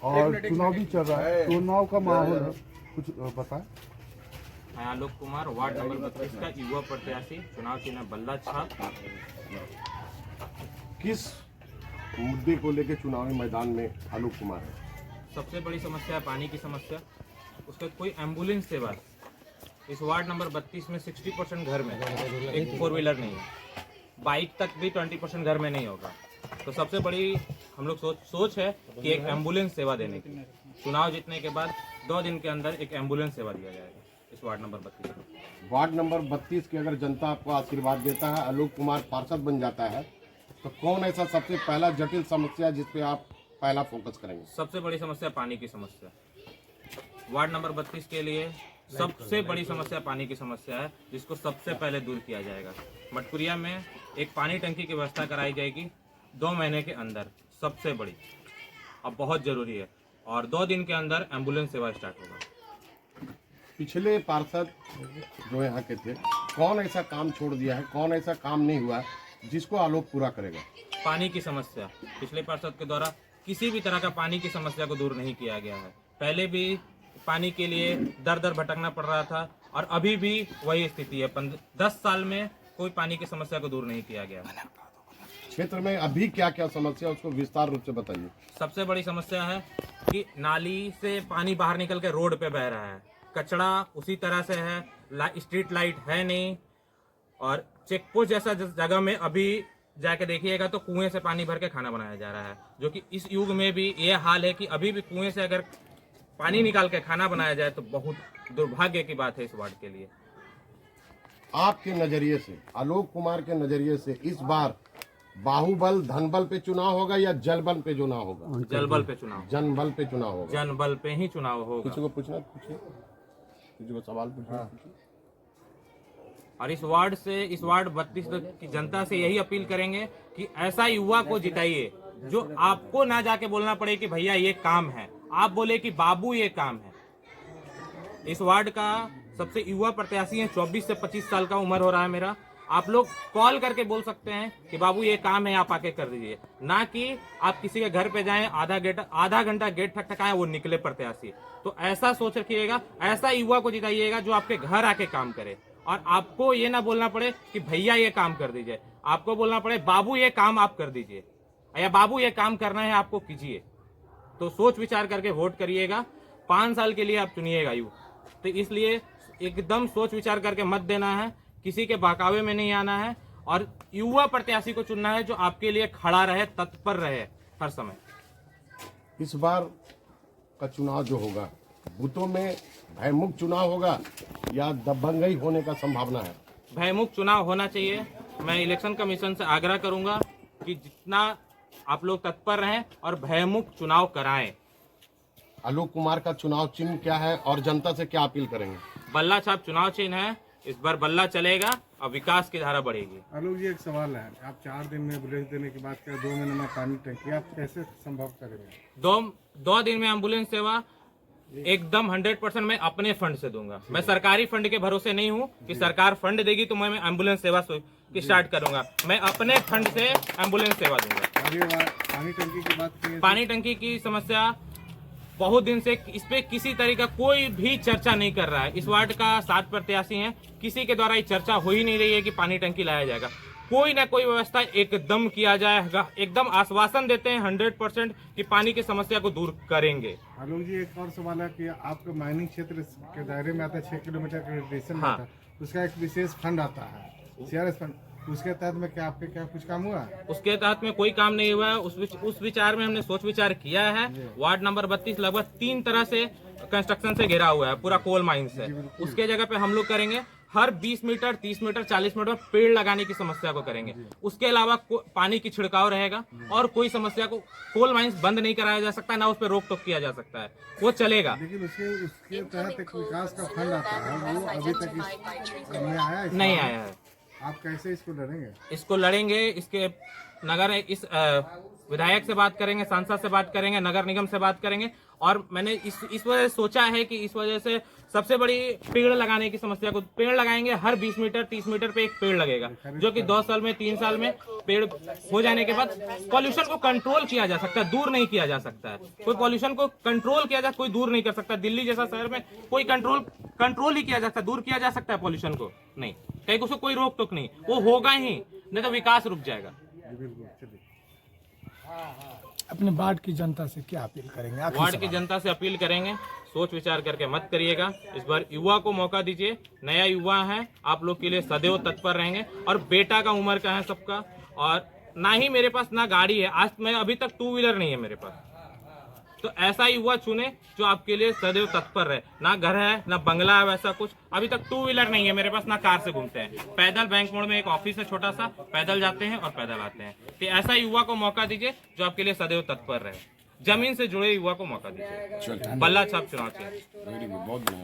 और चुनाव भी चल रहा है, चुनाव का माहौल है, कुछ बताएं। मैं आलोक कुमार, वार्ड नंबर 32 का युवा प्रत्याशी, चुनाव चिन्ह बल्ला छाप। किस मुद्दे को लेकर चुनावी मैदान में आलोक कुमार है? सबसे बड़ी समस्या है पानी की समस्या। उसका कोई एम्बुलेंस सेवा इस वार्ड नंबर 32 में 60% घर में एक 4 व्हीलर नहीं है, बाइक तक भी 20% घर में नहीं होगा। तो सबसे बड़ी हम लोग सोच है कि एक एम्बुलेंस सेवा देने की, चुनाव जीतने के बाद 2 दिन के अंदर एक एम्बुलेंस सेवा दिया जाएगा इस वार्ड नंबर 32 में। वार्ड नंबर 32 की अगर जनता आपको आशीर्वाद देता है, आलोक कुमार पार्षद बन जाता है, तो कौन ऐसा सबसे पहला जटिल समस्या जिस पे आप पहला फोकस करेंगे? सबसे बड़ी समस्या पानी की समस्या। वार्ड नंबर 32 के लिए सबसे बड़ी समस्या पानी की समस्या है, जिसको सबसे पहले दूर किया जाएगा। मटकुरिया में एक पानी टंकी की व्यवस्था कराई जाएगी 2 महीने के अंदर, सबसे बड़ी अब बहुत जरूरी है। और 2 दिन के अंदर एम्बुलेंस सेवा स्टार्ट होगा। पिछले पार्षद जो यहाँ के थे, कौन ऐसा काम छोड़ दिया है, कौन ऐसा काम नहीं हुआ जिसको आलोक पूरा करेगा? पानी की समस्या पिछले पार्षद के द्वारा किसी भी तरह का पानी की समस्या को दूर नहीं किया गया है। पहले भी पानी के लिए दर दर भटकना पड़ रहा था और अभी भी वही स्थिति है। 10 साल में कोई पानी की समस्या को दूर नहीं किया गया। क्षेत्र में अभी क्या क्या समस्या, उसको विस्तार रूप से बताइए। सबसे बड़ी समस्या है कि नाली से पानी बाहर निकल के रोड पे बह रहा है, कचरा उसी तरह से है, स्ट्रीट लाइट है नहीं, और चेक पोस्ट जैसा जगह में अभी जाके देखिएगा तो कुएं से पानी भर के खाना बनाया जा रहा है, जो कि इस युग में भी ये हाल है कि अभी भी कुएं से अगर पानी निकाल के खाना बनाया जाए तो बहुत दुर्भाग्य की बात है इस वार्ड के लिए। आपके नजरिए से, आलोक कुमार के नजरिए से, इस बार बाहुबल धनबल पे चुनाव होगा या जलबल पे चुनाव होगा? जलबल पे चुनाव, जनबल पे चुनाव होगा। जनबल पे ही चुनाव होगा। किसी को पूछना पूछिए, किसी को सवाल पूछना। और इस वार्ड 32 की जनता से यही अपील करेंगे कि ऐसा युवा को जिताइए जो आपको ना जाके बोलना पड़े कि भैया ये काम है, आप बोले कि बाबू ये काम है। इस वार्ड का सबसे युवा प्रत्याशी है, 24 से 25 साल का उम्र हो रहा है मेरा। आप लोग कॉल करके बोल सकते हैं कि बाबू ये काम है, आप आके कर दीजिए, ना कि आप किसी के घर पे जाएं, आधा घंटा गेट ठकठकाएं, वो निकले प्रत्याशी। तो ऐसा सोच रखिएगा, ऐसा युवा को जिताइएगा जो आपके घर आके काम करे, और आपको ये ना बोलना पड़े कि भैया ये काम कर दीजिए, आपको बोलना पड़े बाबू ये काम आप कर दीजिए, या बाबू ये काम करना है आपको कीजिए। तो सोच विचार करके वोट करिएगा। 5 साल के लिए आप चुनिएगा यू, तो इसलिए एकदम सोच विचार करके मत देना है, किसी के बहकावे में नहीं आना है, और युवा प्रत्याशी को चुनना है जो आपके लिए खड़ा रहे, तत्पर रहे हर समय। इस बार का चुनाव जो होगा, बूथों में भयमुक्त चुनाव होगा या दबंगई होने का संभावना है? भयमुक्त चुनाव होना चाहिए। मैं इलेक्शन कमीशन से आग्रह करूंगा कि जितना आप लोग तत्पर रहें और भयमुक्त चुनाव कराएं। आलोक कुमार का चुनाव चिन्ह क्या है और जनता से क्या अपील करेंगे? बल्ला छाप चुनाव चिन्ह है, इस बार बल्ला चलेगा और विकास की धारा बढ़ेगी। आलोक जी, एक सवाल है, आप 4 दिन में एम्बुलेंस देने की बात करें, 2 महीने में पानी टंकी, आप कैसे संभव करेंगे? 2 दिन में एम्बुलेंस सेवा एकदम 100% मैं अपने फंड से दूंगा। मैं सरकारी फंड के भरोसे नहीं हूँ कि सरकार फंड देगी तो मैं एम्बुलेंस सेवा की स्टार्ट करूंगा। मैं अपने फंड से एम्बुलेंस सेवा दूंगा। पानी टंकी की बात की, पानी टंकी की समस्या बहुत दिन से इस पे किसी तरह का कोई भी चर्चा नहीं कर रहा है। इस वार्ड का 7 प्रत्याशी हैं, किसी के द्वारा ये चर्चा हो ही नहीं रही है कि पानी टंकी लाया जाएगा। कोई ना कोई व्यवस्था एकदम किया जाएगा, एकदम आश्वासन देते हैं 100% कि पानी की समस्या को दूर करेंगे। आलोक जी, एक और सवाल है कि आपका माइनिंग क्षेत्र के दायरे में आता है, 6 किलोमीटर का रेडिएशन हाँ। आता है, उसका एक विशेष फंड आता है, CRS फंड, उसके तहत में क्या आपके क्या कुछ काम हुआ? उसके तहत में कोई काम नहीं हुआ है। उस विचार में हमने सोच विचार किया है। वार्ड नंबर 32 लगभग 3 तरह से कंस्ट्रक्शन से घिरा हुआ है, पूरा कोल माइन से। उसके जगह पे हम लोग करेंगे हर 20 मीटर, 30 मीटर, 40 मीटर पेड़ लगाने की समस्या को करेंगे। उसके अलावा पानी की छिड़काव रहेगा, और कोई समस्या को कोल माइंस बंद नहीं कराया जा सकता, ना उस पर रोक टोक किया जा सकता है, वो चलेगा। लेकिन उसके तहत एक विकास का फंड आता है, वो अभी तक में आया नहीं आया है। आप कैसे इसको लड़ेंगे? इसको लड़ेंगे, इसके नगर इस विधायक से बात करेंगे, सांसद से बात करेंगे, नगर निगम से बात करेंगे। और मैंने इस वजह से सोचा है कि इस वजह से सबसे बड़ी पेड़ लगाने की समस्या को, पेड़ लगाएंगे, हर 20 मीटर 30 मीटर पे एक पेड़ लगेगा, जो कि 2 साल में 3 साल में पेड़ हो जाने के बाद पॉल्यूशन को कंट्रोल किया जा सकता है, दूर नहीं किया जा सकता है। कोई पॉल्यूशन को कंट्रोल किया जा, कोई दूर नहीं कर सकता। दिल्ली जैसा शहर में कोई कंट्रोल ही किया जा सकता है, दूर किया जा सकता है पॉल्यूशन को? नहीं, कहीं उसको कोई रोक टोक नहीं, वो होगा ही, नहीं तो विकास रुक जाएगा। बिल्कुल, चलिए। अपने वार्ड की जनता से क्या अपील करेंगे? आखिरी वार्ड की सवाल। जनता से अपील करेंगे, सोच विचार करके मत करिएगा। इस बार युवा को मौका दीजिए, नया युवा है, आप लोग के लिए सदैव तत्पर रहेंगे। और बेटा का उम्र का है सबका, और ना ही मेरे पास ना गाड़ी है, आज मैं अभी तक 2 व्हीलर नहीं है मेरे पास। तो ऐसा युवा चुने जो आपके लिए सदैव तत्पर रहे। ना घर है, ना बंगला है, वैसा कुछ। अभी तक 2 व्हीलर नहीं है मेरे पास, ना कार से घूमते हैं, पैदल। बैंक मोड़ में एक ऑफिस है छोटा सा, पैदल जाते हैं और पैदल आते हैं। तो ऐसा युवा को मौका दीजिए जो आपके लिए सदैव तत्पर रहे। जमीन से जुड़े युवा को मौका दीजिए। बल्ला छाप चुनाव चाहिए। वेरी गुड, बहुत बढ़िया।